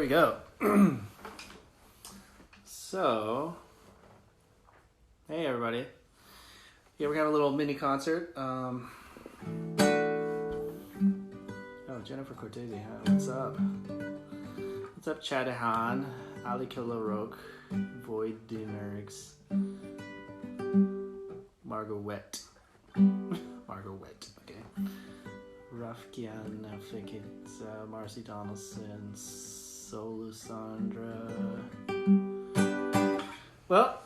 we go. So, hey everybody. Yeah, we're gonna have a little mini concert. Oh, Jennifer Cortese, huh? What's up? What's up, Chadahan? Ali Kilorok, Void Dinerix, Margot Wet. Margot Wet, okay. Rafkian Fikit, Marcy Donaldson, Solusandra. Well,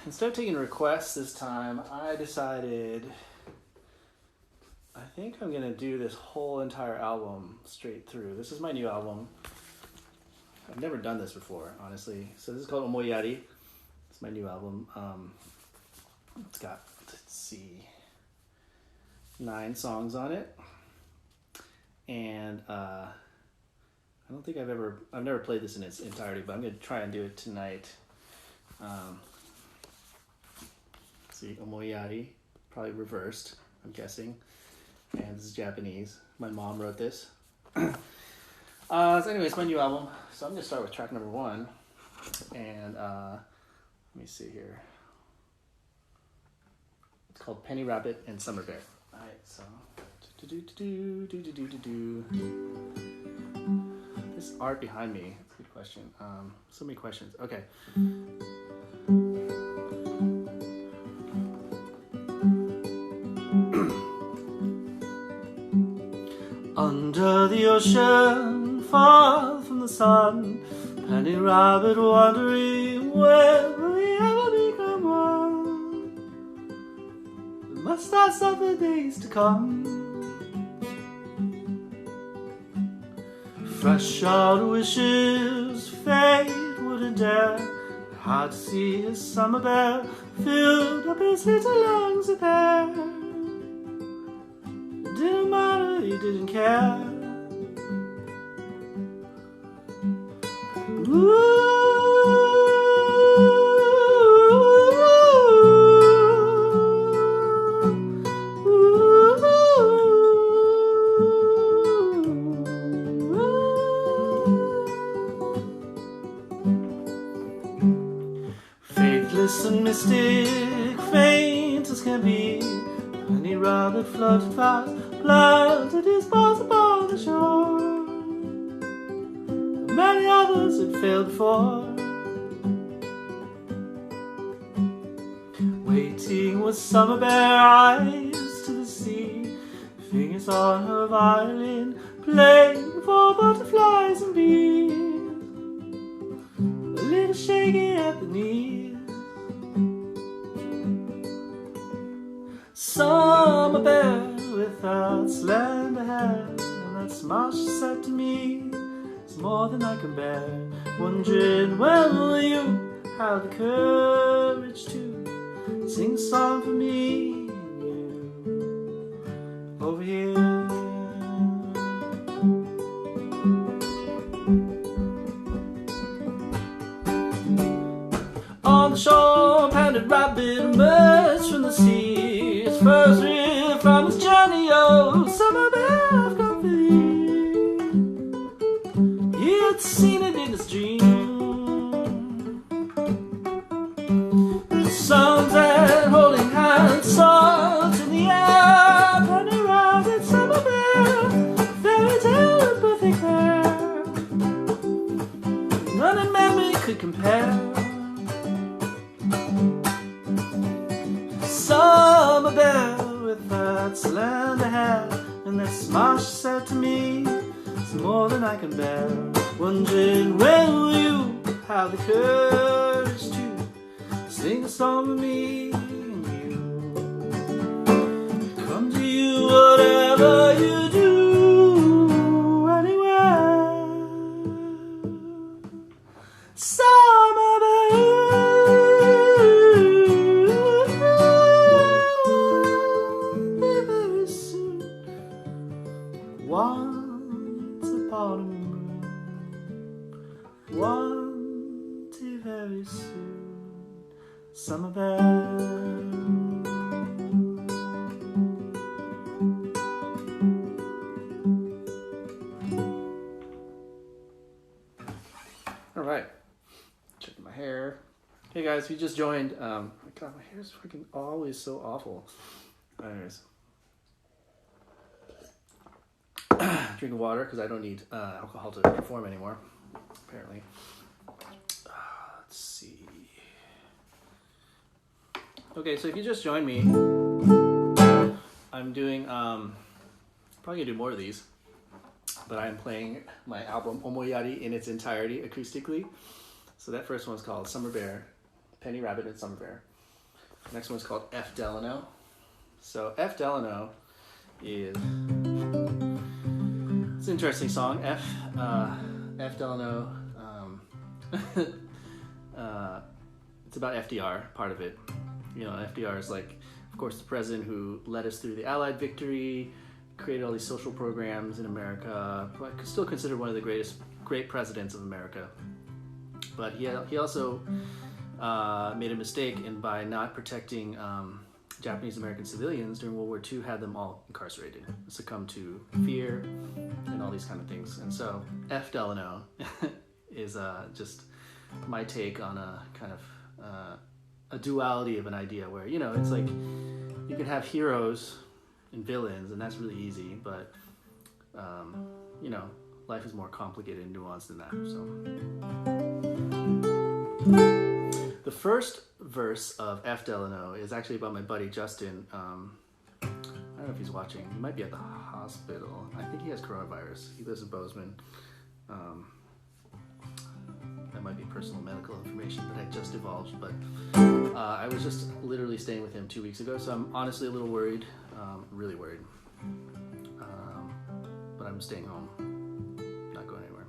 instead of taking requests this time, I decided I think I'm gonna do this whole entire album straight through. This is my new album. I've never done this before, honestly. So this is called Omoiyari. It's my new album. It's got, let's see, 9 songs on it. And I don't think I've never played this in its entirety, but I'm going to try and do it tonight. See, Omoiyari, probably reversed, I'm guessing. And this is Japanese. My mom wrote this. So anyway, it's my new album. So I'm going to start with track number 1. And let me see here. It's called Penny Rabbit and Summer Bear. All right, so... This art behind me, that's a good question. So many questions. Okay. Under the ocean, far from the sun, Penny Rabbit wondering, where will we ever become one? We must not suffer days to come. Fresh out wishes, fate wouldn't dare. Hard to see his summer bear filled up his little lungs with air. It didn't matter, he didn't care. Ooh. And mystic, faint as can be, Penny Rabbit floated fast, planted his paws upon the shore. Many others had failed before. Waiting with Summer Bear eyes to the sea, fingers on her violin, playing for butterflies and bees, a little shaky at the knees. Summer Bear with that slender hair, and that smile she said to me is more than I can bear. Wondering when will you have the courage to sing a song for me and you over here. On the shore, Penny Rabbit emerged from the sea. First reel from his journey, oh, Summer Bear, I've come for thee. He had seen it in his dream. The sunset holding hands, salt in the air. Penny Rabbit, Summer Bear, fairy tale and perfect hair. None in memory could compare. Summer Bear with that slender hair, and that smile she said to me is more than I can bear. Wondering when will you have the courage to sing a song with me and you. Come to you whatever you do, anywhere. Summer Bear. Once upon a moon, one day very soon, Summer Bear. guys, if you just joined, God, my hair is freaking always so awful. Anyways, drinking water because I don't need alcohol to perform anymore, apparently. Let's see. Okay, so if you just joined me, I'm doing, probably gonna do more of these, but I'm playing my album Omoiyari in its entirety acoustically. So that first one's called Summer Bear, Penny Rabbit and Summer Bear. The next one's called F. Delano. So F. Delano is, it's an interesting song. F. Delano, it's about FDR, part of it. You know, FDR is like, of course, the president who led us through the Allied victory, created all these social programs in America, but still considered one of the great presidents of America. But he also made a mistake by not protecting Japanese American civilians during World War II, had them all incarcerated, succumbed to fear and all these kind of things. And so F. Delano is just my take on a kind of a duality of an idea where, you know, it's like you can have heroes and villains, and that's really easy, but you know, life is more complicated and nuanced than that. So the first verse of F. Delano is actually about my buddy Justin. I don't know if he's watching. He might be at the hospital. I think he has coronavirus. He lives in Bozeman. That might be personal medical information that I just divulged, but I was just literally staying with him 2 weeks ago, so I'm honestly a little worried, really worried. But I'm staying home, not going anywhere.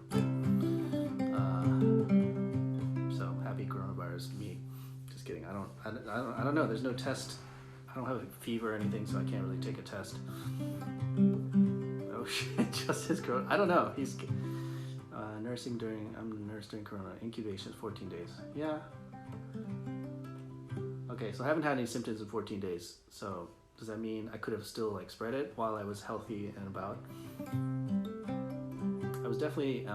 So happy coronavirus, me. Just kidding. I don't know. There's no test. I don't have a fever or anything, so I can't really take a test. Oh shit! Just his corona. I don't know. He's nursing during. I'm a nurse during corona. Incubation is 14 days. Yeah. Okay, so I haven't had any symptoms in 14 days. So does that mean I could have still like spread it while I was healthy and about? I was definitely.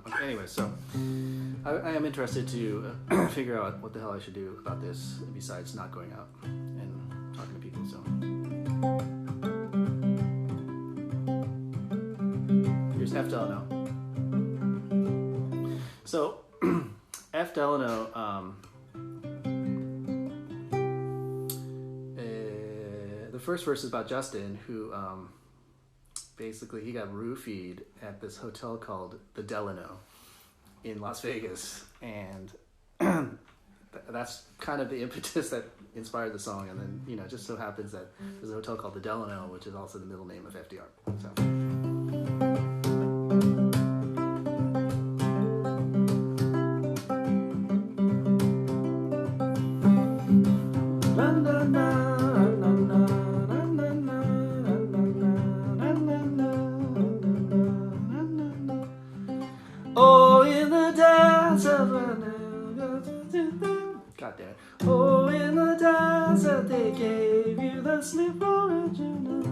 Okay, anyway, so I am interested to figure out what the hell I should do about this besides not going out and talking to people. So here's F. Delano. So F. Delano, the first verse is about Justin, who basically he got roofied at this hotel called the Delano in Las Vegas, and that's kind of the impetus that inspired the song. And then, you know, it just so happens that there's a hotel called the Delano, which is also the middle name of FDR. So. God damn it. Oh, in the desert they gave you the sleep original.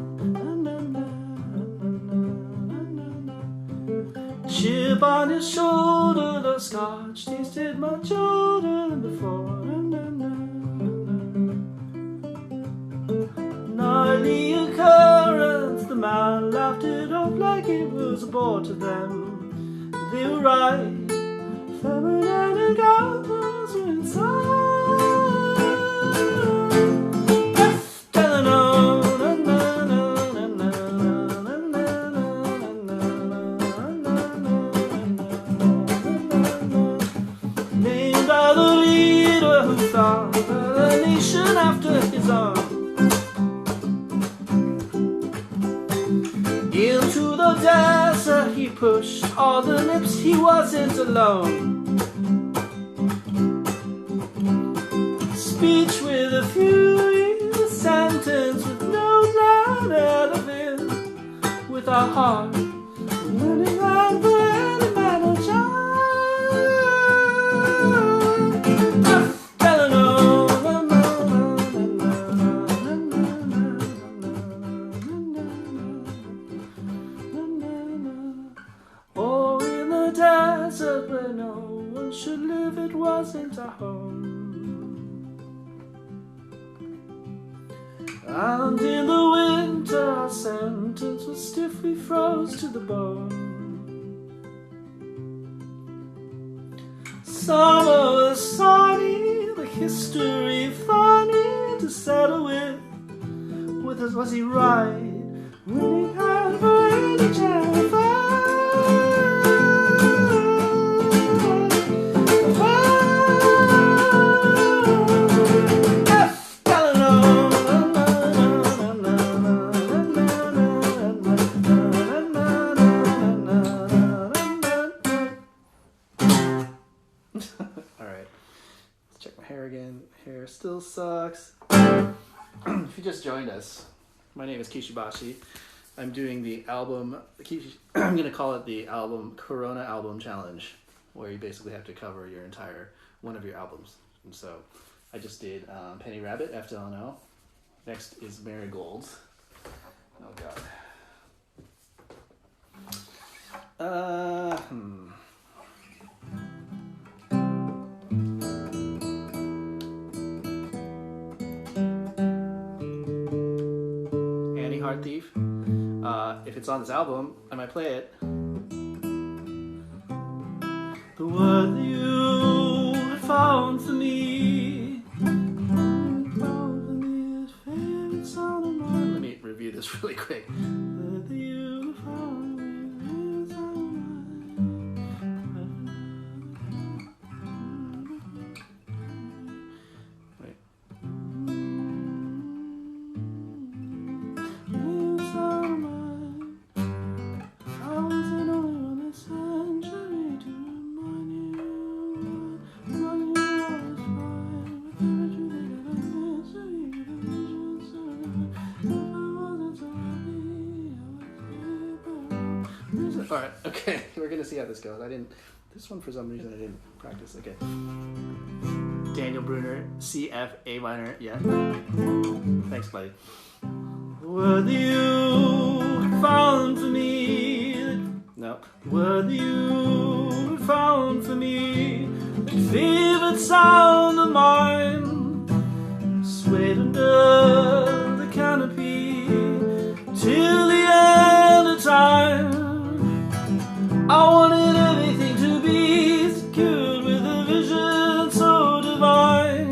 Chip on his shoulder, the scotch tasted much older than before. Gnarly occurrence, the man laughed it off like it was a bore to them. They were right. Feminine and goblins were inside. F. Delano, na na na na na na na na. Named by the leader who thought the nation after his own. Into the desert he pushed all the lips, he wasn't alone. Speech with a fury, a sentence with no line out of it. With our heart, learning out for any man or child. Delano, na na na na na na na. Oh, in the desert where no one should live, it And in the winter our sentence was stiff, we froze to the bone. Summer was sunny, the history funny to settle with us. Was he right when he had a chance? Hair still sucks. If you just joined us, my name is Kishi Bashi. I'm doing the album, I'm going to call it the album Corona Album Challenge, where you basically have to cover your entire one of your albums. And so I just did Penny Rabbit, F Delano. Next is Marigold. Oh God. Heart Thief. If it's on this album, I might play it. The word that you found for me, is favorite song of mine. Let me review this really quick. The word that you found for me, favorite song of mine. Wait. Alright, okay, we're gonna see how this goes. This one for some reason I didn't practice. Okay. Daniel Bruner, C, F, A minor, yeah. Thanks, buddy. Were you found for me? No. Were you found for me? The favorite sound of mine, swayed under the canopy till the end of time. I wanted everything to be secured with a vision so divine.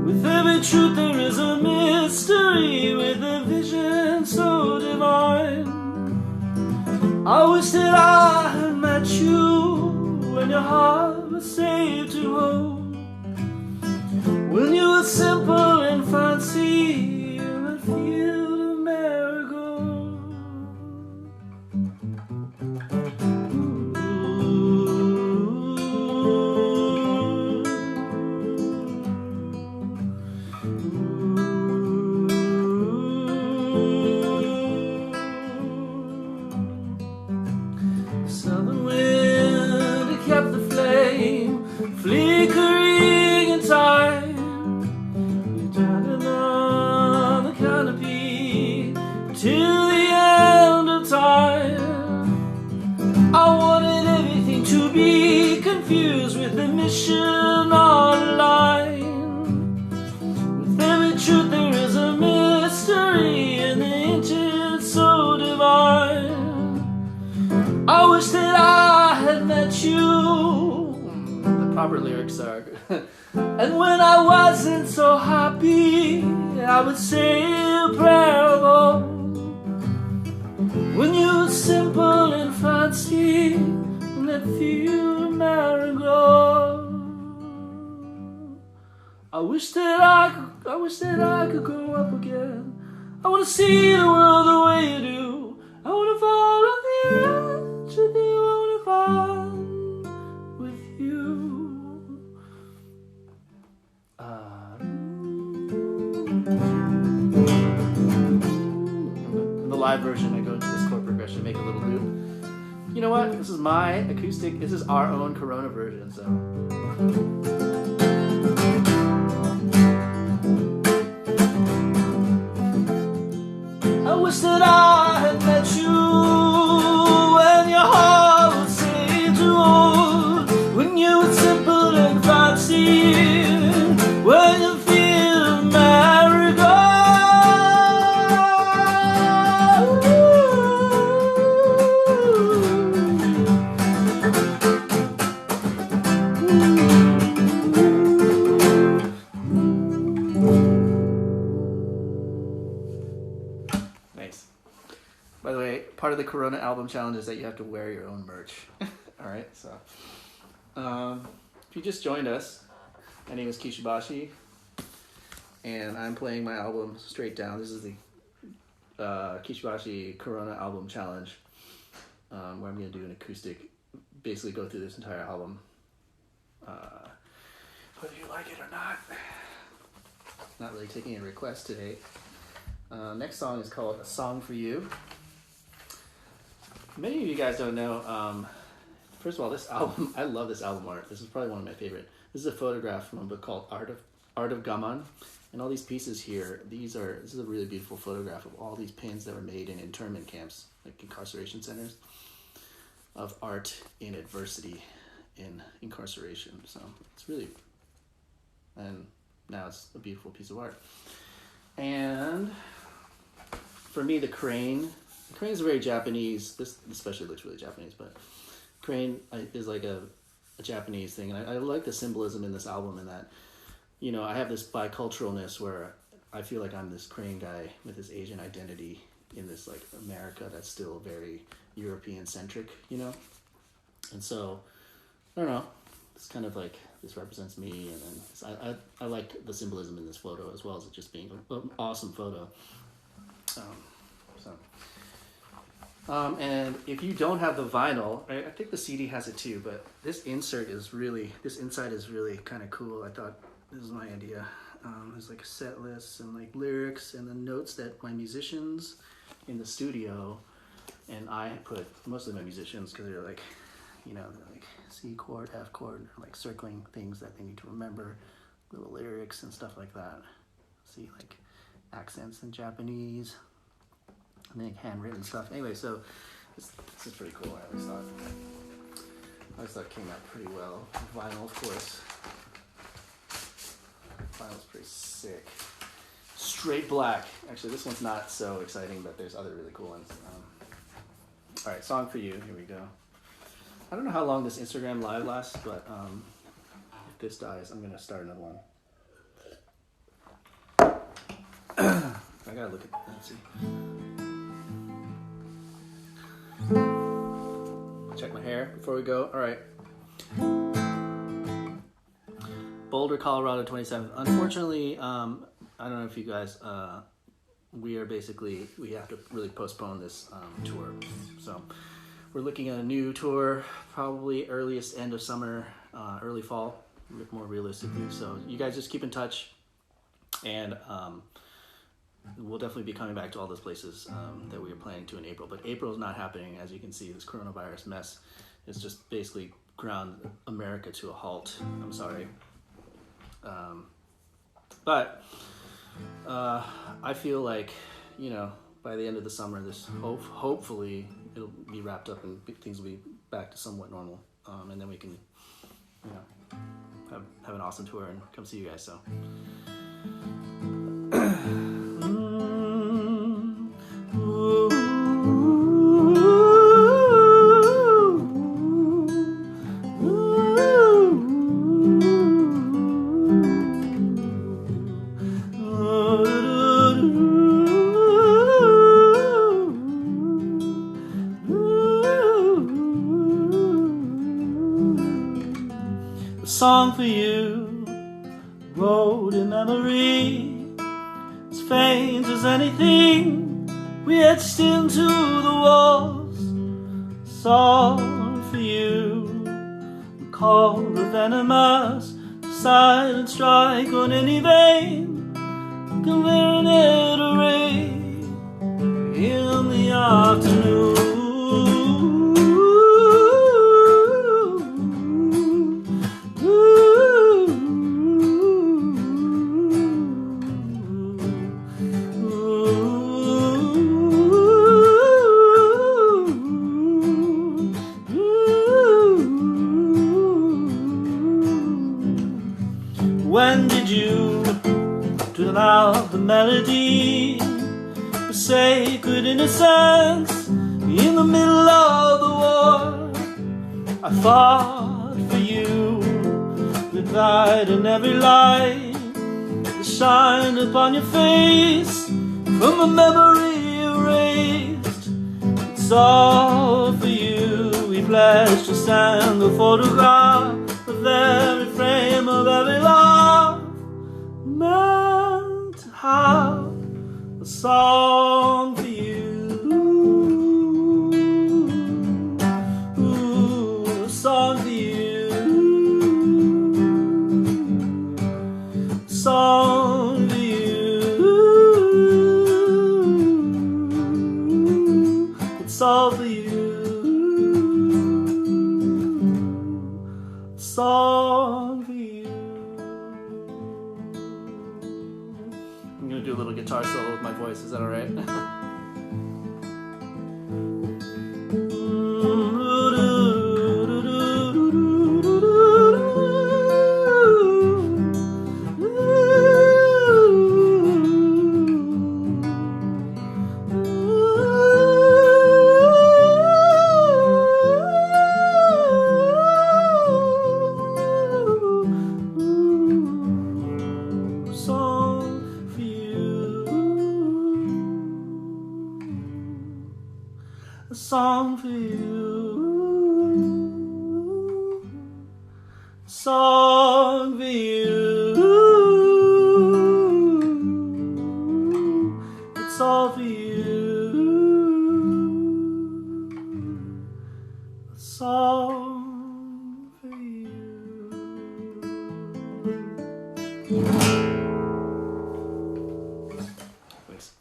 With every truth there is a mystery, with a vision so divine. I wish that I had met you when your heart was safe to hold, when you were simple and fancy in that field of marigold. Southern wind, it kept the flame flickering in time. You turned on the canopy till the end of time. I wanted everything to be confused with the mission online. With every truth there is a mystery, and the intent so divine. I wish that I had met you. The proper lyrics are. And when I wasn't so happy, I would say a prayer of hope. When you were simple and fancy, and that few marigold. I wish that I could grow up again. I wanna see the world the way you do. I wanna fall on the edge with you. I wanna fall with you. In the live version, I go into this chord progression, make a little loop. You know what? This is my acoustic. This is our own Corona version, so. I wish that I had met you when your heart was safe to hold, when you were simple and fancy, when you feel marigold. of the Corona album challenge is that you have to wear your own merch. All right, so if you just joined us, my name is Kishi Bashi, and I'm playing my album straight down. This is the Kishi Bashi Corona album challenge, where I'm going to do an acoustic, basically go through this entire album, whether you like it or not. Not really taking a request today. Next song is called A Song for You. Many of you guys don't know, first of all, this album, I love this album art. This is probably one of my favorite. This is a photograph from a book called Art of Gaman. And all these pieces here, this is a really beautiful photograph of all these pins that were made in internment camps, like incarceration centers, of art in adversity in incarceration. So it's really, and now it's a beautiful piece of art. And for me, the crane is very Japanese. This especially looks really Japanese, but crane is like a Japanese thing. And I like the symbolism in this album, in that, you know, I have this biculturalness where I feel like I'm this crane guy with this Asian identity in this like America that's still very European centric, you know? And so, I don't know, it's kind of like, this represents me, and then I like the symbolism in this photo as well as it just being an awesome photo. And if you don't have the vinyl, I think the CD has it too, but this inside is really kind of cool. I thought this is my idea. There's like a set list and like lyrics and the notes that my musicians in the studio, and I put, mostly my musicians, because they're like, you know, they're like C chord, F chord, like circling things that they need to remember, little lyrics and stuff like that. See, like accents in Japanese, and then handwritten stuff. Anyway, so this is pretty cool. I always thought it came out pretty well. Vinyl, of course. Vinyl's pretty sick. Straight black. Actually, this one's not so exciting, but there's other really cool ones. All right, Song for You. Here we go. I don't know how long this Instagram live lasts, but if this dies, I'm gonna start another one. I gotta look at that. Let's see. Check my hair before we go. All right. Boulder, Colorado, 27th. Unfortunately, I don't know if you guys, we have to really postpone this tour. So we're looking at a new tour, probably earliest end of summer, early fall, more realistically. So you guys just keep in touch, and we'll definitely be coming back to all those places that we were planning to in April. But April is not happening. As you can see, this coronavirus mess is just basically ground America to a halt. I'm sorry. But I feel like, you know, by the end of the summer, this hopefully it'll be wrapped up and things will be back to somewhat normal, and then we can, you know, have an awesome tour and come see you guys. So. Song for you, road in memory, as faint as anything we etched into the walls. Song for you, the call of venomous, silent strike on any vein, conveying it a ray in the afternoon. When did you drown out the melody of sacred innocence in the middle of the war? I fought for you with light in every light that shined upon your face from a memory erased. It's all for you. We pledge to send a photograph of every frame of every love, meant to have a song for you. Ooh, a song for you. A song for you. It's all for you. A song for you. I'm gonna do a little guitar solo with my voice. Is that all right? A song for you. A song for you. It's all for you. A song for you. Thanks.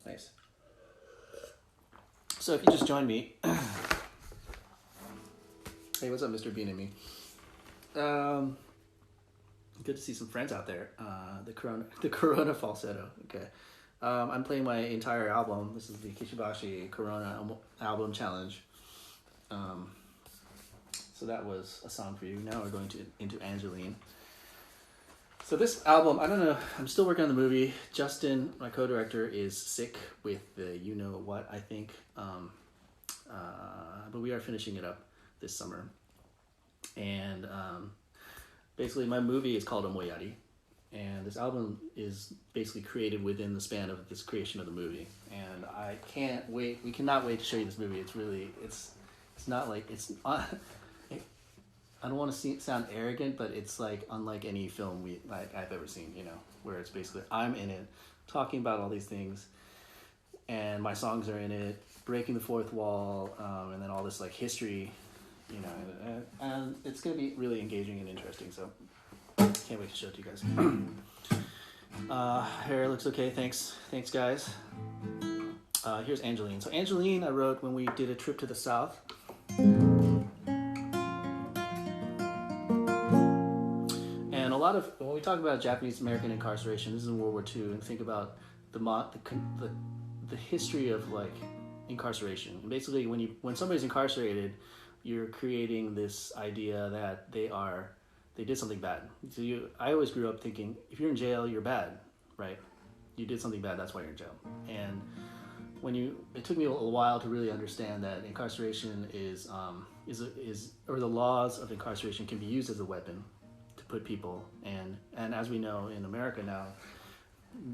Nice. So if you just joined me, hey, what's up, Mr. Bean and me? Good to see some friends out there. The Corona falsetto. Okay, I'm playing my entire album. This is the Kishi Bashi Corona album challenge. So that was a song for you. Now we're going into Angeline. So this album, I don't know, I'm still working on the movie. Justin, my co-director, is sick with the you-know-what, I think. But we are finishing it up this summer. And basically my movie is called Omoiyari. And this album is basically created within the span of this creation of the movie. And I can't wait, we cannot wait to show you this movie. It's really, it's not like, I don't want to sound arrogant, but it's like unlike any film I've ever seen, you know, where it's basically I'm in it, talking about all these things, and my songs are in it, breaking the fourth wall, and then all this like history, you know, and it's going to be really engaging and interesting, so can't wait to show it to you guys. Hair looks okay, thanks guys. Here's Angeline. So Angeline I wrote when we did a trip to the South. When we talk about Japanese American incarceration, this is in World War II, and think about the history of like incarceration. And basically, when somebody's incarcerated, you're creating this idea that they did something bad. So I always grew up thinking, if you're in jail, you're bad, right? You did something bad, that's why you're in jail. And it took me a while to really understand that incarceration or the laws of incarceration can be used as a weapon to put people, and as we know in America now,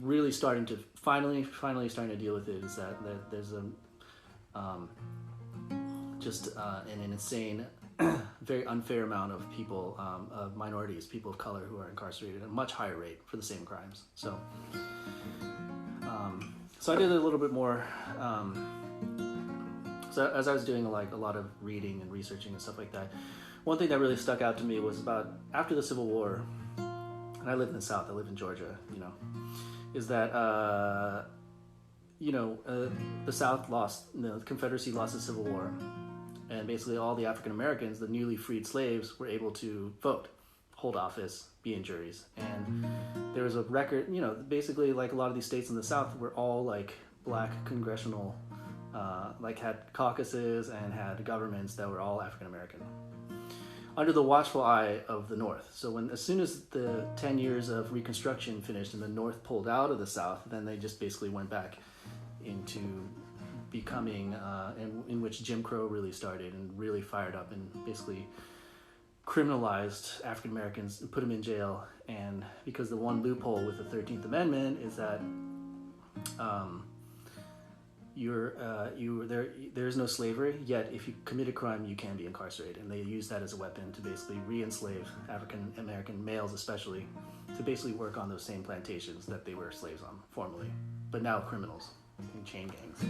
really starting to finally starting to deal with it, is that there's an insane, very unfair amount of people, of minorities, people of color who are incarcerated at a much higher rate for the same crimes. So I did a little bit more. So as I was doing like a lot of reading and researching and stuff like that, one thing that really stuck out to me was about after the Civil War, and I live in the South, I live in Georgia, you know, is that, the South the Confederacy lost the Civil War, and basically all the African Americans, the newly freed slaves, were able to vote, hold office, be in juries. And there was a record, you know, basically like a lot of these states in the South were all like black congressional, had caucuses and had governments that were all African American, under the watchful eye of the North. So as soon as the 10 years of Reconstruction finished and the North pulled out of the South, then they just basically went back into becoming, in which Jim Crow really started and really fired up and basically criminalized African Americans and put them in jail. And because the one loophole with the 13th Amendment is that, there's no slavery, yet if you commit a crime, you can be incarcerated. And they use that as a weapon to basically re-enslave African American males, especially, to basically work on those same plantations that they were slaves on formerly, but now criminals in chain gangs.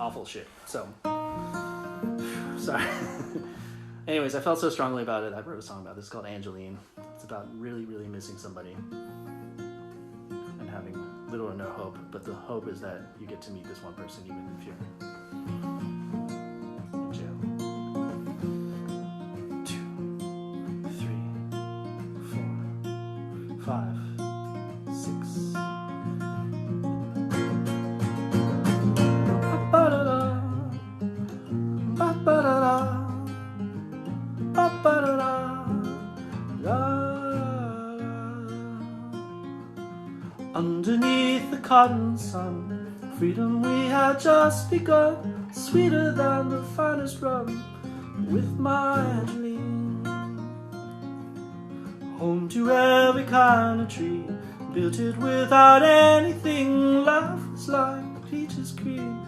Awful shit. So, sorry. Anyways, I felt so strongly about it, I wrote a song about it. It's called Angeline. It's about really, really missing somebody and having little or no hope, but the hope is that you get to meet this one person even if you're in jail. 2, 3, 4, 5, 6. Ba-ba-da-da, ba-ba-da-da, ba-ba-da-da, da. Underneath the cotton sun, freedom we had just begun, sweeter than the finest rum, with my Angeline. Home to every kind of tree, built it without anything. Life was like peaches cream,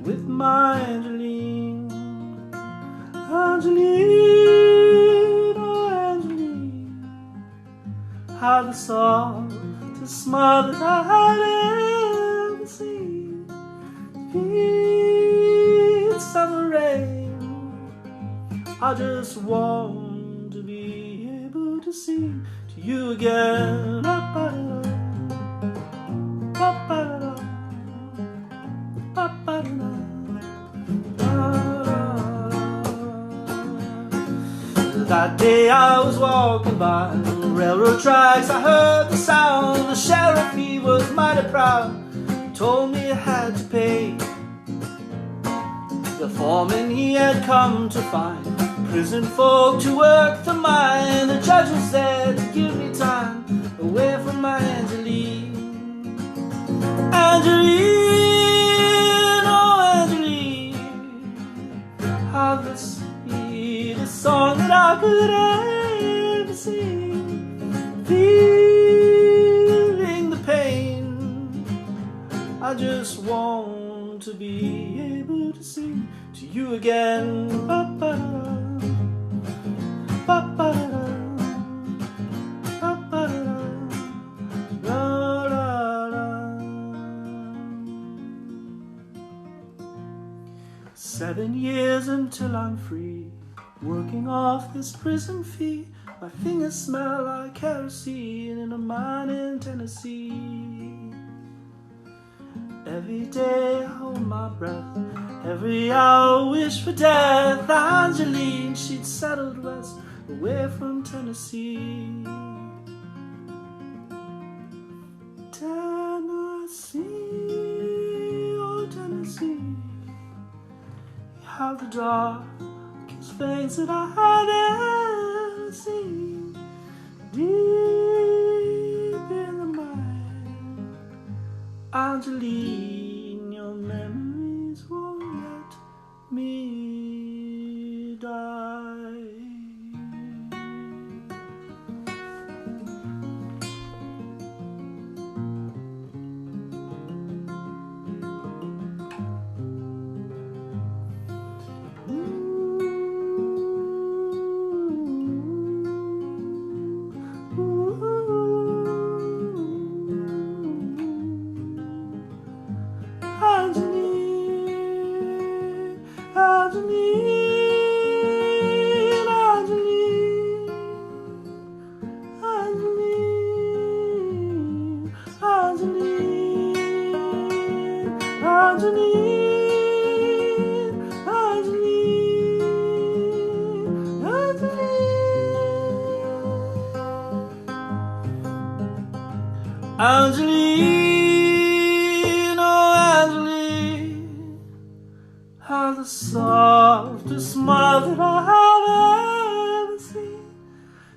with my Angeline. Angeline, oh Angeline, how the song the smile that I had ever seen. Sweet summer rain, I just want to be able to sing to you again. Ba-ba-da-da, ba-ba-da-da, ba-ba-da-da, da-da-da. That day I was walking by railroad tracks, I heard the sound. The sheriff, he was mighty proud, told me I had to pay. The foreman, he had come to find prison folk to work the mine. The judge was there to give me time away from my Angeline. Angeline, oh Angeline, how the sweetest song that I could ever sing. Feeling the pain, I just want to be able to sing to you again. Ba-ba-da-da, ba-ba-da-da, ba-ba-da-da, da-da-da. 7 years until I'm free, working off this prison fee. My fingers smell like kerosene in a mine in Tennessee. Every day I hold my breath, every hour wish for death. Angeline, she'd settled west, away from Tennessee. Tennessee, oh Tennessee, you have the darkest veins that I had ever seen. Deep in the mind, Angeline, your memories won't let me die. Angeline, oh Angeline, how the softest smile that I have ever seen.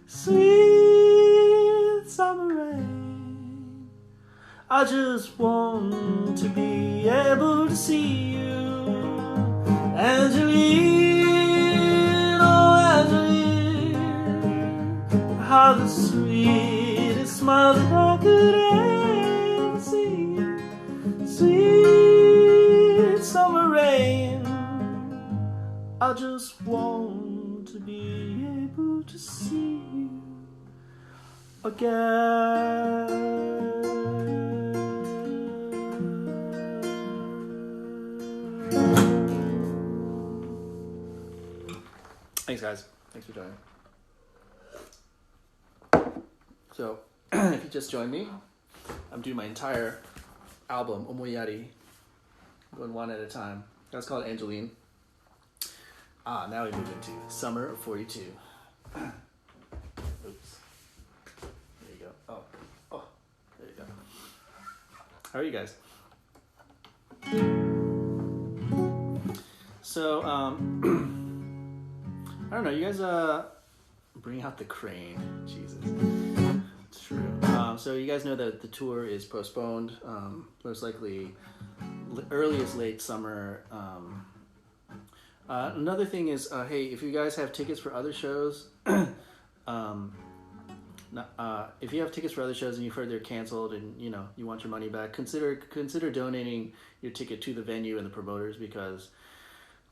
Sweet summer rain, I just want to be able to see you. Angeline, oh Angeline, how the sweetest smile that I could ever see. Sweet summer pain. I just want to be able to see you again. Thanks, guys. Thanks for joining. So, if you just joined me, I'm doing my entire album, Omoiyari, going one at a time. That's called Angeline. Now we move into Summer of 42. Oops. There you go. Oh, there you go. How are you guys? So, I don't know, you guys bring out the crane. Jesus. It's true. So you guys know that the tour is postponed. Most likely earliest late summer. Another thing is, hey, if you guys have tickets for other shows, if you have tickets for other shows and you've heard they're canceled and you want your money back, consider donating your ticket to the venue and the promoters, because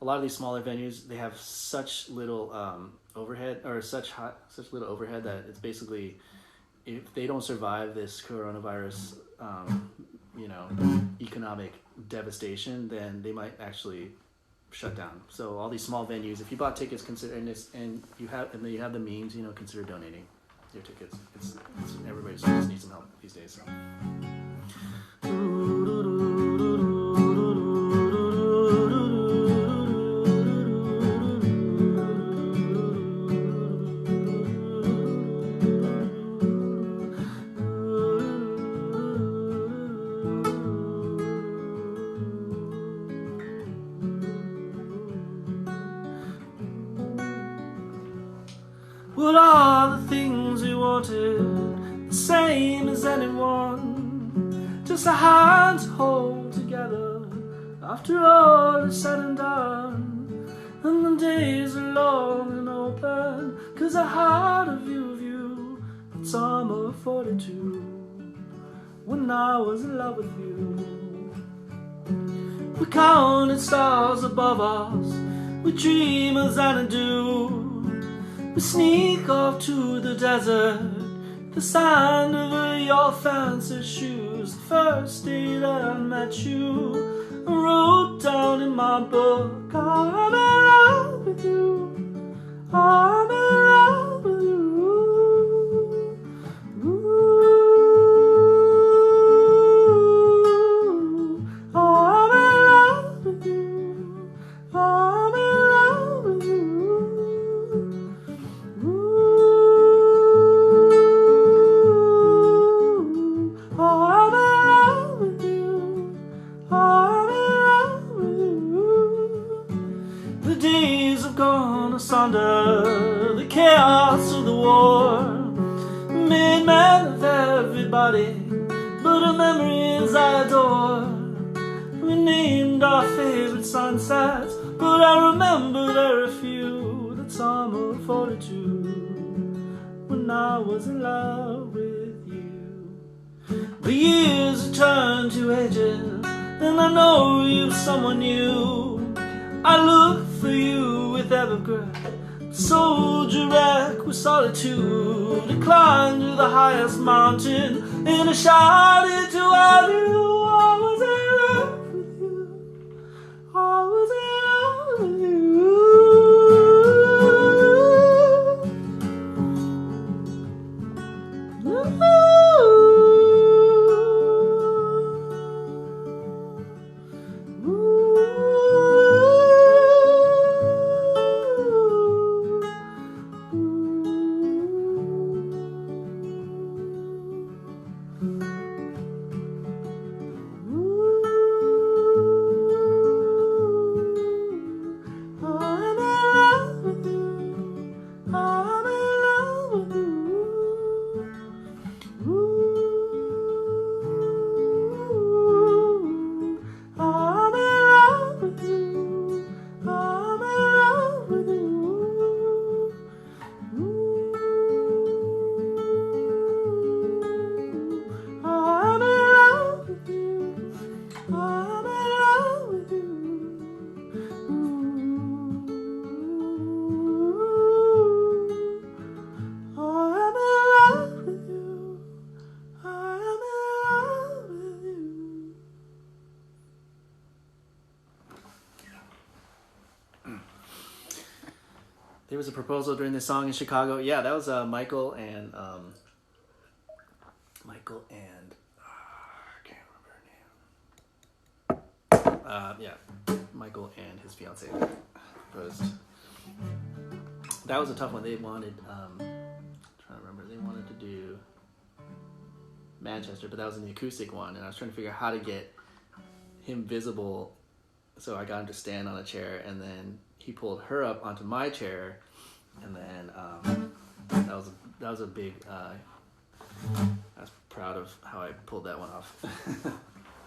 a lot of these smaller venues, they have such little overhead, or such little overhead that it's basically, if they don't survive this coronavirus, economic devastation, then they might actually shut down. So all these small venues, if you bought tickets, consider and you have the means, consider donating your tickets. It's everybody just needs some help these days. So. What are the things we wanted, the same as anyone? Just a hand to hold together after all is said and done. And the days are long and open, 'cause I had a view of you at summer of 42, when I was in love with you. We counted stars above us, we dream of Xanadu. We sneak off to the desert, the sound of your fancy shoes. The first day that I met you, I wrote down in my book, I'm in love with you, I'm in love with you. Ooh, I'm in love with you, I'm in love with you. Asunder, the chaos of the war made man of everybody, but our memories I adore. We named our favorite sunsets, but I remember there are few. That summer of 42, when I was in love with you. The years have turned to ages, and I know you're someone new. I look for you with evergreen, soldier wreck with solitude. I climbed to the highest mountain and I shouted to all you. I was in love with you, I was in love with you. there was a proposal during this song in Chicago. Yeah, that was Michael and I can't remember her name. Yeah, Michael and his fiance proposed. That was a tough one. They wanted, I'm trying to remember, they wanted to do Manchester, but that was in the acoustic one, and I was trying to figure out how to get him visible. So I got him to stand on a chair, and then he pulled her up onto my chair, and then that was a big. I was proud of how I pulled that one off.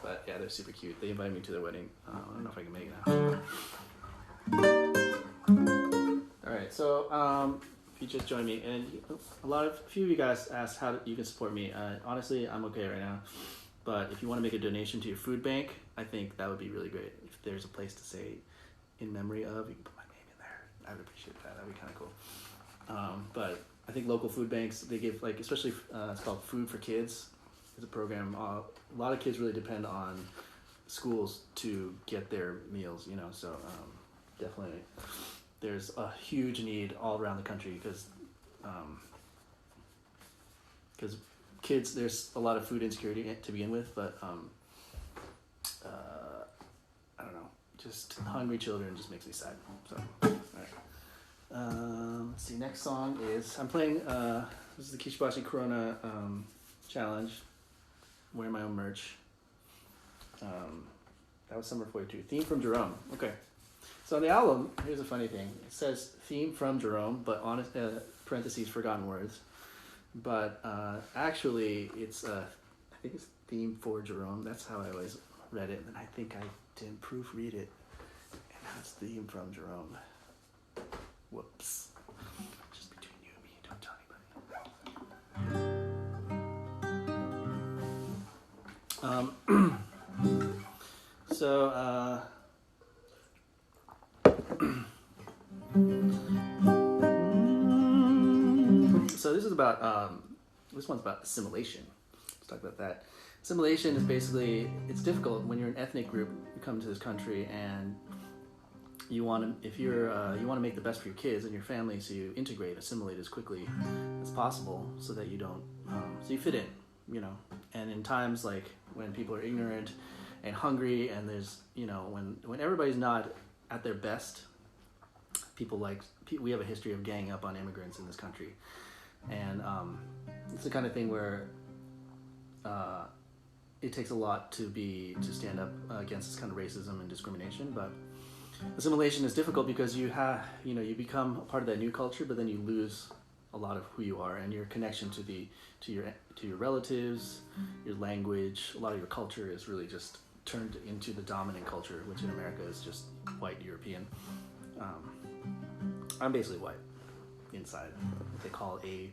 But yeah, they're super cute. They invited me to their wedding. I don't know if I can make it now. All right, so if you just joined me, and a few of you guys asked how you can support me. Honestly, I'm okay right now, but if you want to make a donation to your food bank, I think that would be really great. If there's a place to say in memory of, you can put my name in there. I would appreciate that. That'd be kind of cool. But I think local food banks, they give, like, especially it's called Food for Kids. It's a program. A lot of kids really depend on schools to get their meals, you know, so definitely there's a huge need all around the country because kids, there's a lot of food insecurity to begin with, but I don't know, just hungry children just makes me sad. So, all right. Let's see, next song is, I'm playing, this is the Kishi Bashi Corona challenge, wearing my own merch. That was Summer 42. Theme from Jerome. Okay. So on the album, here's a funny thing. It says theme from Jerome, but on parentheses, forgotten words. But actually, it's I think it's theme for Jerome. That's how I always read it. And I think I didn't proofread it. And now it's theme from Jerome. Whoops. Just between you and me. Don't tell anybody. So this is about this one's about assimilation. Let's talk about that. Assimilation is basically, it's difficult when you're an ethnic group. You come to this country and you want to, you want to make the best for your kids and your family, so you assimilate as quickly as possible, so that you don't, so you fit in, you know. And in times like when people are ignorant and hungry, and there's, you know, when everybody's not at their best, we have a history of ganging up on immigrants in this country, and it's the kind of thing where it takes a lot to stand up against this kind of racism and discrimination. But assimilation is difficult because you become a part of that new culture, but then you lose a lot of who you are and your connection to your relatives, your language. A lot of your culture is really just turned into the dominant culture, which in America is just white European. I'm basically white inside. What they call a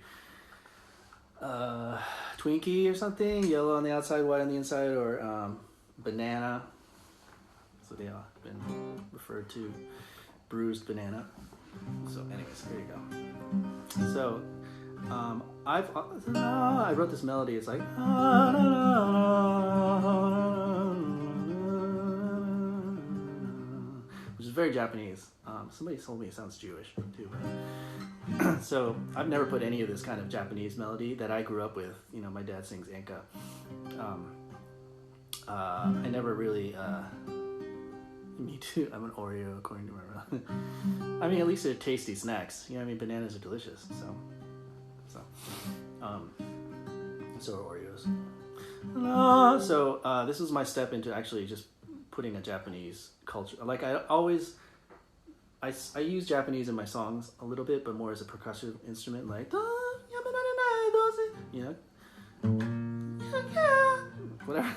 Twinkie or something, yellow on the outside, white on the inside, or banana. So they have been referred to, bruised banana. So anyways, here you go. So I wrote this melody. It's like, which is very Japanese. Somebody told me it sounds Jewish too. So I've never put any of this kind of Japanese melody that I grew up with. You know, my dad sings enka. I never really. Me too. I'm an Oreo, according to my mom. I mean, at least they're tasty snacks. You know what I mean? Bananas are delicious. So are Oreos. So this was my step into actually just putting a Japanese culture. Like I use Japanese in my songs a little bit, but more as a percussive instrument, like, you know, whatever.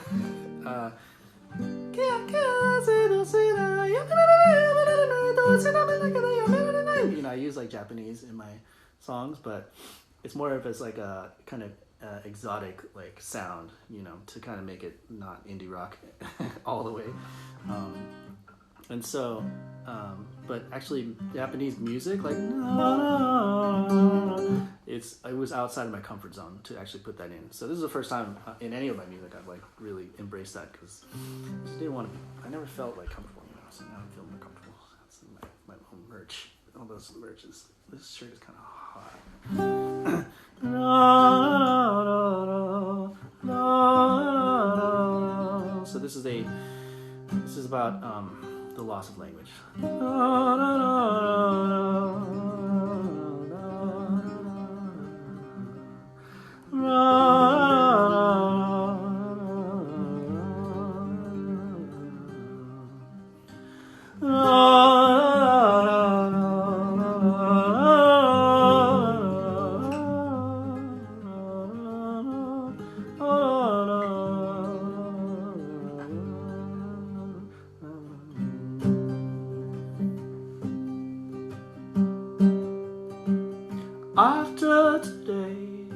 You know, I use like Japanese in my songs, but it's more of as like a kind of exotic like sound, you know, to kind of make it not indie rock all the way. And so, but actually Japanese music, like, it was outside of my comfort zone to actually put that in. So this is the first time in any of my music I've like really embraced that, because I just didn't want to. I never felt like comfortable, you know. So now I'm feeling more comfortable. That's my own merch. although this shirt is kind of hot. So this is about the loss of language. After today,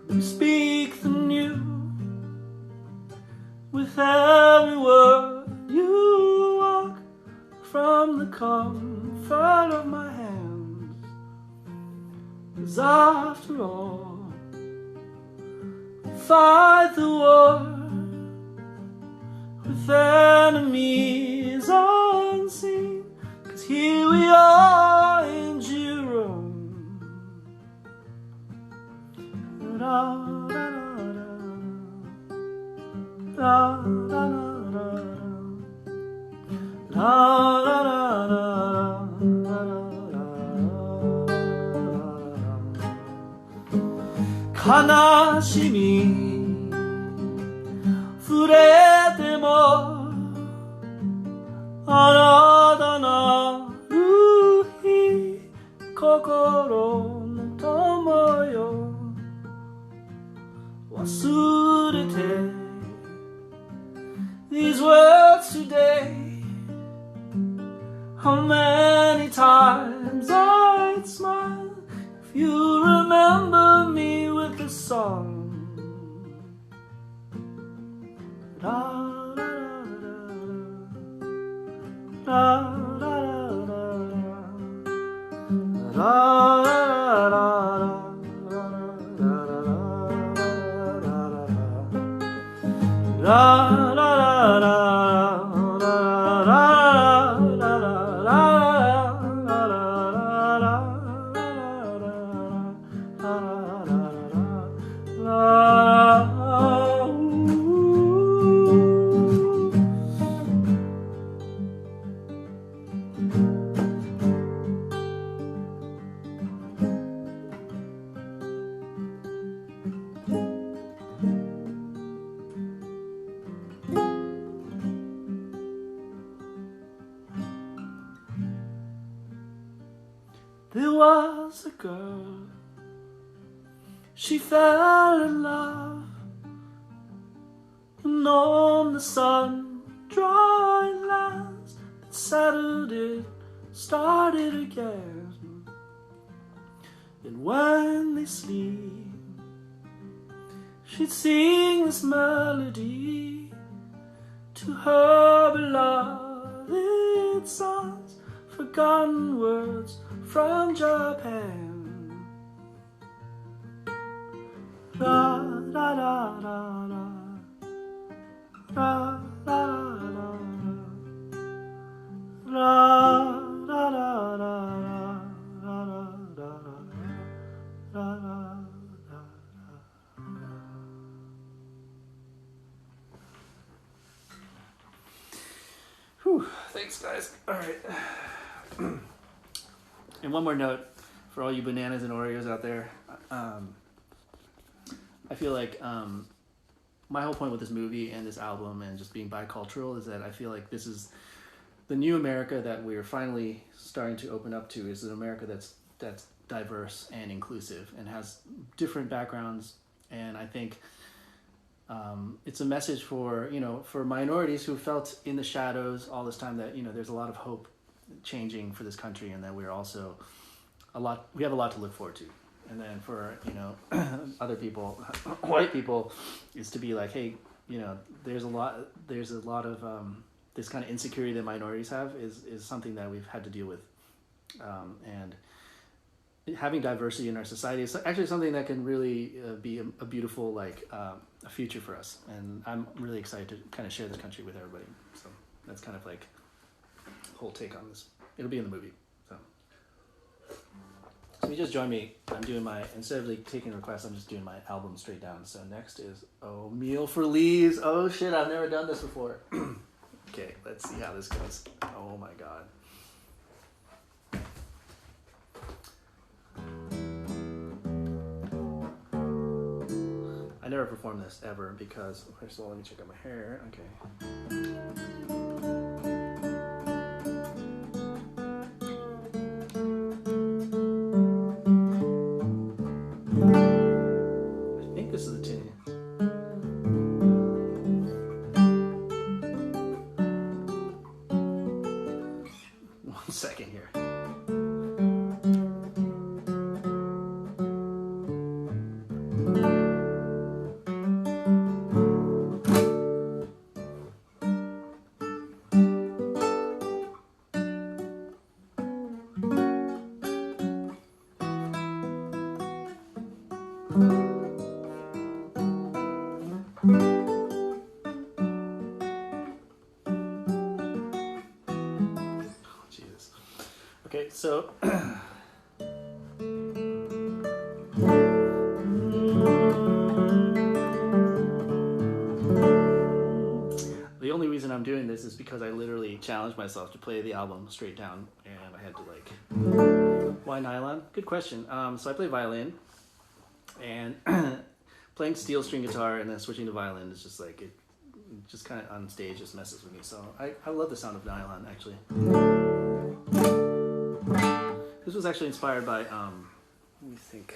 we speak the new. With every word you walk from the comfort of my hands. 'Cause after all, we fight the war with enemies unseen. 'Cause here we are in Jerome. Kanashimi furete mo anata no ruhi kokoro no tomo yo wasurete these words today. How many times I'd smile if you remember me with a song. Da, da, da, da, da, da, da, da. La la la la There was a girl, she fell in love, and on the sun-dried lands that settled it, started again. And when they sleep, she'd sing this melody to her beloved sons, forgotten words from Japan. La da da da da, la da da da, la da da da, la da da da. Whew, thanks guys. All right. And one more note for all you bananas and Oreos out there. I feel like my whole point with this movie and this album and just being bicultural is that I feel like this is the new America that we're finally starting to open up to, is an America that's diverse and inclusive and has different backgrounds. And I think it's a message for minorities who felt in the shadows all this time that, there's a lot of hope changing for this country, and that we're also we have a lot to look forward to. And then for other people, white people, is to be like, hey, there's a lot of this kind of insecurity that minorities have is something that we've had to deal with, and having diversity in our society is actually something that can really be a beautiful a future for us. And I'm really excited to kind of share this country with everybody. So that's kind of like whole take on this. It'll be in the movie. So if you just join me, I'm doing my, instead of like taking requests, I'm just doing my album straight down. So next is Oh Meal for Lee's. Oh shit, I've never done this before. Okay, let's see how this goes. Oh my god. I never performed this ever because, first of all, let me check out my hair. Okay. I think this is the tune. One second here. Jesus. Okay, so the only reason I'm doing this is because I literally challenged myself to play the album straight down, and I had to like, why nylon? Good question. So I play violin, and playing steel string guitar and then switching to violin is just like, it just kind of on stage just messes with me. So I love the sound of nylon, actually. This was actually inspired by, let me think,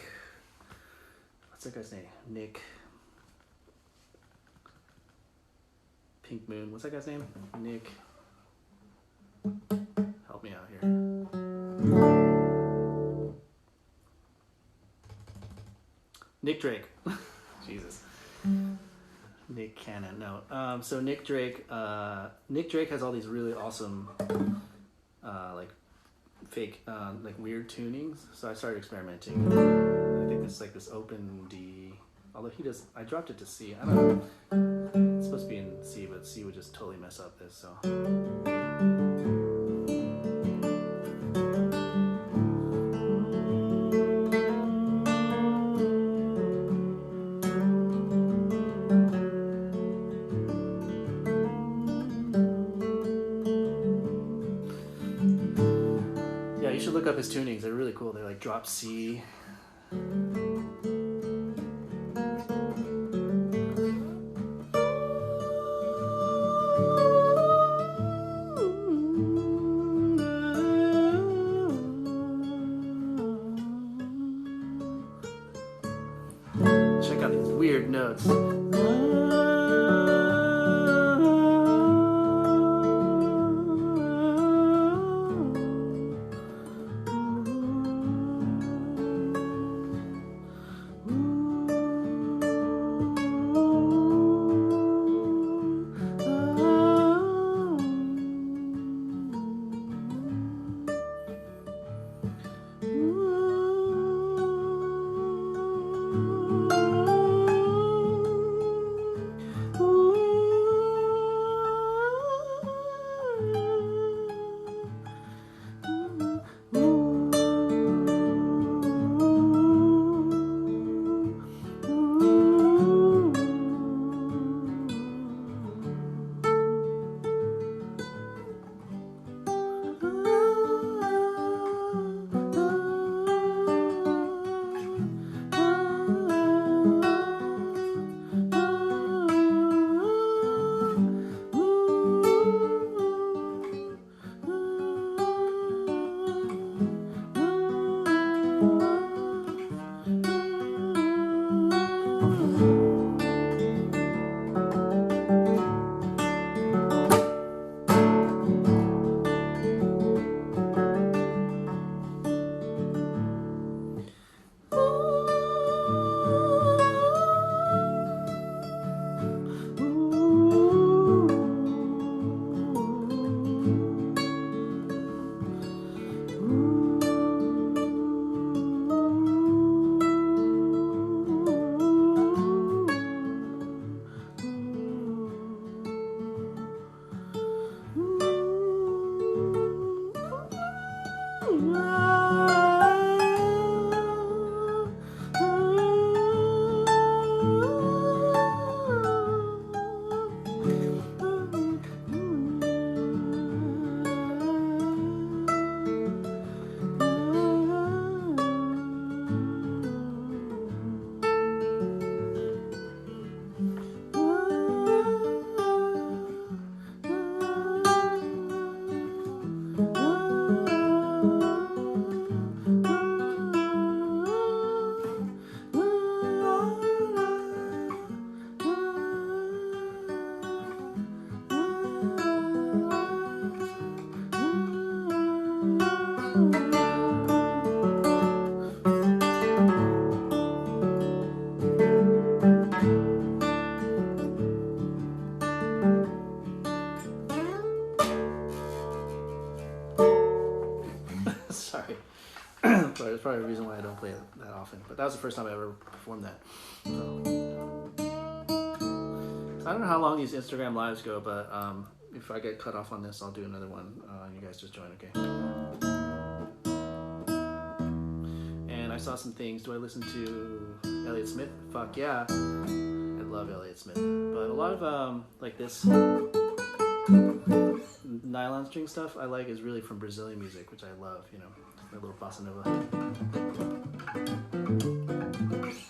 what's that guy's name? Nick. Pink Moon. What's that guy's name? Nick. Help me out here. Nick Drake. Jesus. Nick Cannon. No. So Nick Drake. Nick Drake has all these really awesome, like fake, like weird tunings. So I started experimenting. I think it's like this open D. Although he does, I dropped it to C. I don't know. It's supposed to be in C, but C would just totally mess up this. So. Yeah, you should look up his tunings. They're really cool. They're like drop C. Check out these weird notes. often. But that was the first time I ever performed that. So I don't know how long these Instagram lives go, but if I get cut off on this, I'll do another one. You guys just join, okay? And I saw some things. Do I listen to Elliott Smith? Fuck yeah. I love Elliott Smith. But a lot of like this nylon string stuff I like is really from Brazilian music, which I love, you know, a little bossa nova,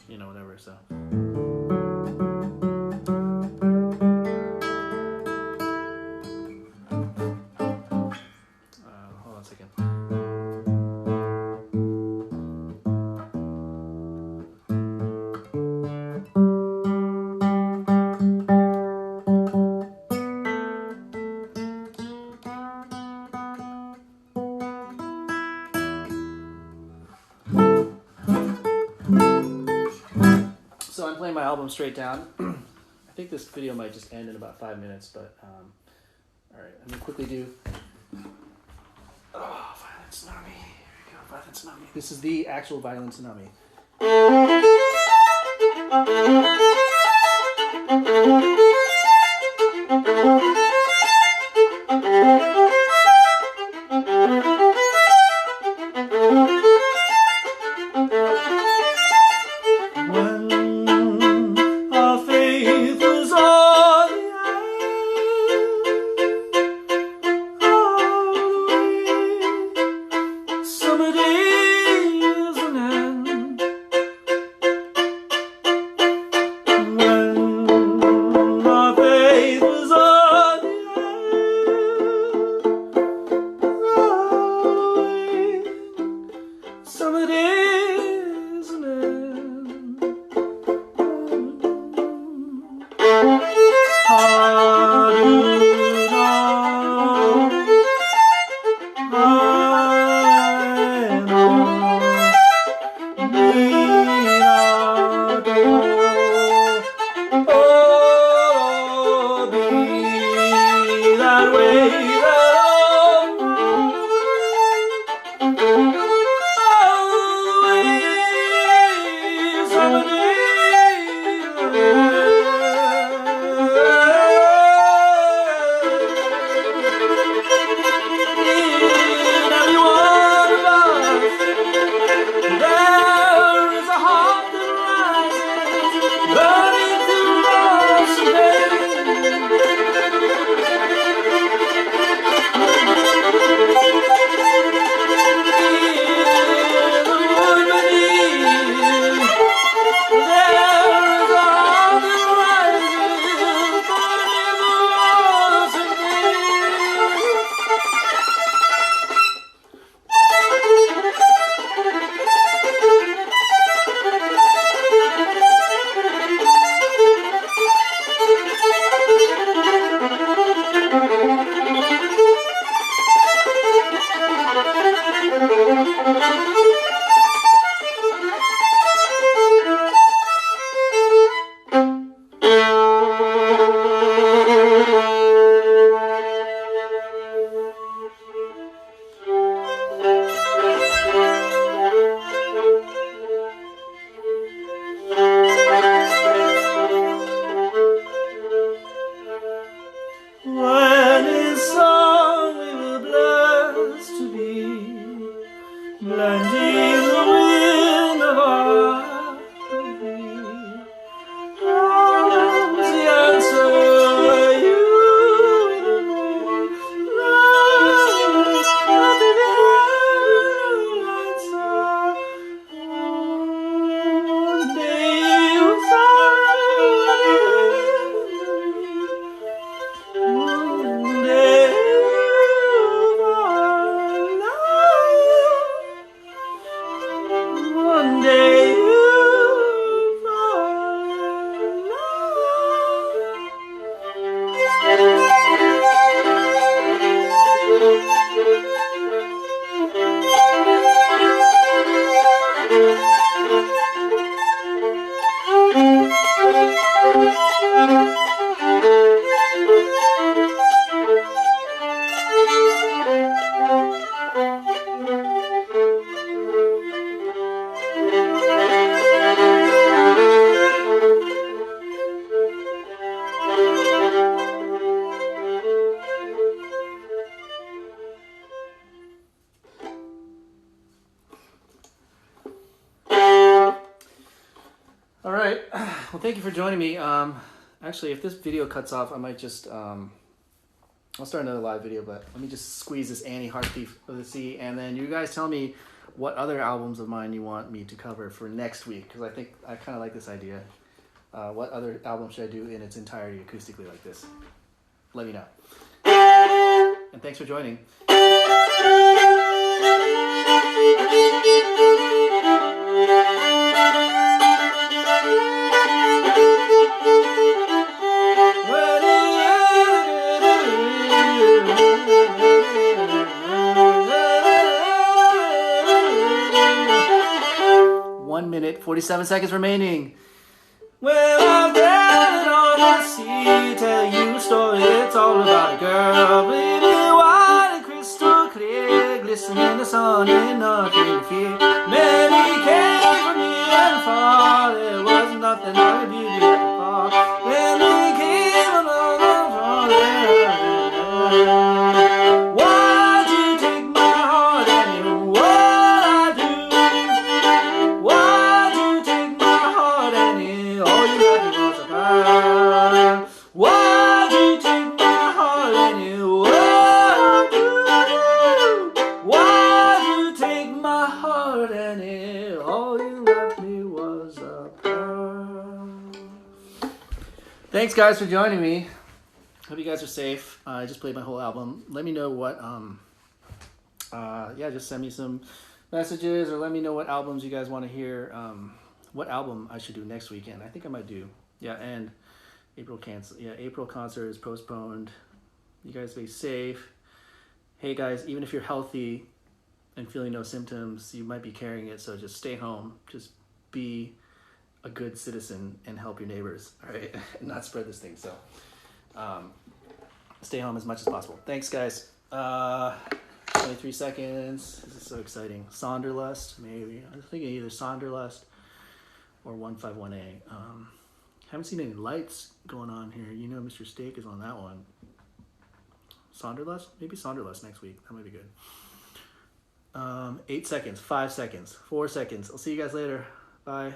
you know, whatever, so. Hold on a second. So I'm playing my album straight down. I think this video might just end in about 5 minutes, but all right, let me quickly do. Oh, Violent Tsunami. Here we go, Violent Tsunami. This is the actual Violent Tsunami. Well, thank you for joining me. Actually, if this video cuts off, I might just I'll start another live video, but let me just squeeze this Annie Heart Thief of the Sea, and then you guys tell me what other albums of mine you want me to cover for next week, because I think I kind of like this idea. What other album should I do in its entirety acoustically like this? Let me know. And thanks for joining. 1 minute, 47 seconds remaining. Well, I'm down on the sea, tell you a story, it's all about a girl. Baby, white and crystal clear, glistening in the sun, ain't nothing to fear. Many came from near and far, there was nothing like the beauty of the far. When they came along from there, why'd you take my heart and you what I do? Why'd you take my heart and you all you left me was a cry? Why'd you take my heart and you what I do? Why'd you take my heart and you all you left me was a cry? Thanks guys for joining me. Hope you guys are safe. I just played my whole album. Let me know what, yeah, just send me some messages or let me know what albums you guys want to hear. What album I should do next weekend. I think I might do. Yeah, and April concert is postponed. You guys be safe. Hey guys, even if you're healthy and feeling no symptoms, you might be carrying it, so just stay home. Just be a good citizen and help your neighbors, all right? And not spread this thing, so. Stay home as much as possible. Thanks, guys. 23 seconds. This is so exciting. Sonderlust, maybe. I was thinking either Sonderlust or 151A. Haven't seen any lights going on here. You know Mr. Steak is on that one. Sonderlust? Maybe Sonderlust next week. That might be good. 8 seconds. 5 seconds. 4 seconds. I'll see you guys later. Bye.